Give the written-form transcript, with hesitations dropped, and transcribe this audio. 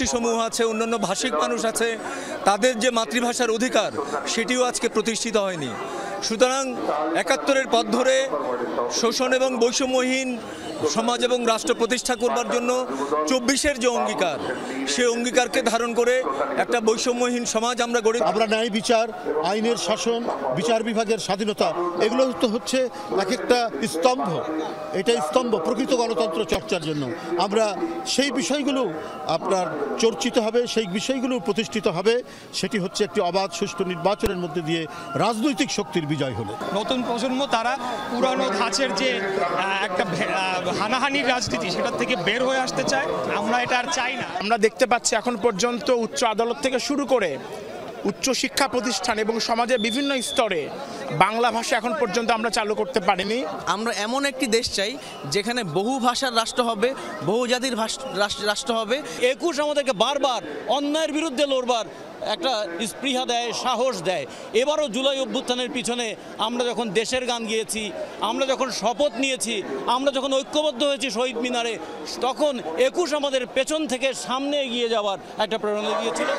জনগোষ্ঠীসমূহ আছে, অন্যান্য ভাষিক মানুষ আছে, তাদের যে মাতৃভাষার অধিকার সেটিও আজকে প্রতিষ্ঠিত হয়নি। সুতরাং ৭১-এর পথ ধরে শোষণ এবং বৈষম্যহীন সমাজ এবং রাষ্ট্র প্রতিষ্ঠা করবার জন্য ২৪-এর যে অঙ্গীকার, সেই অঙ্গীকারকে ধারণ করে একটা বৈষম্যহীন সমাজ আমরা গড়ে। আমরা ন্যায় বিচার, আইনের শাসন, বিচার বিভাগের স্বাধীনতা, এগুলো তো হচ্ছে এক একটা স্তম্ভ। এটা স্তম্ভ প্রকৃত গণতন্ত্র চর্চার জন্য। আমরা সেই বিষয়গুলো আপনার চর্চিত হবে, সেই বিষয়গুলো প্রতিষ্ঠিত হবে। সেটি হচ্ছে একটি অবাধ সুষ্ঠু নির্বাচনের মধ্যে দিয়ে রাজনৈতিক শক্তির বিজয় হলো। নতুন প্রজন্ম তারা পুরানো ধাঁচের যে একটা হানাহানির রাজনীতি, সেটার থেকে বের হয়ে আসতে চায়। আমরা এটা আর চাই না। আমরা দেখতে পাচ্ছি এখন পর্যন্ত উচ্চ আদালত থেকে শুরু করে উচ্চ শিক্ষা প্রতিষ্ঠান এবং সমাজের বিভিন্ন স্তরে বাংলা ভাষা এখন পর্যন্ত আমরা চালু করতে পারিনি। আমরা এমন একটি দেশ চাই যেখানে বহু ভাষার রাষ্ট্র হবে, বহু জাতির রাষ্ট্র হবে। ২১ আমাদেরকে বারবার অন্যায়ের বিরুদ্ধে লড়বার একটা স্পৃহা দেয়, সাহস দেয়। এবারও জুলাই অভ্যুত্থানের পিছনে আমরা যখন দেশের গান গিয়েছি, আমরা যখন শপথ নিয়েছি, আমরা যখন ঐক্যবদ্ধ হয়েছি শহীদ মিনারে, তখন ২১ আমাদের পেছন থেকে সামনে এগিয়ে যাওয়ার একটা প্রেরণা দিয়েছিল।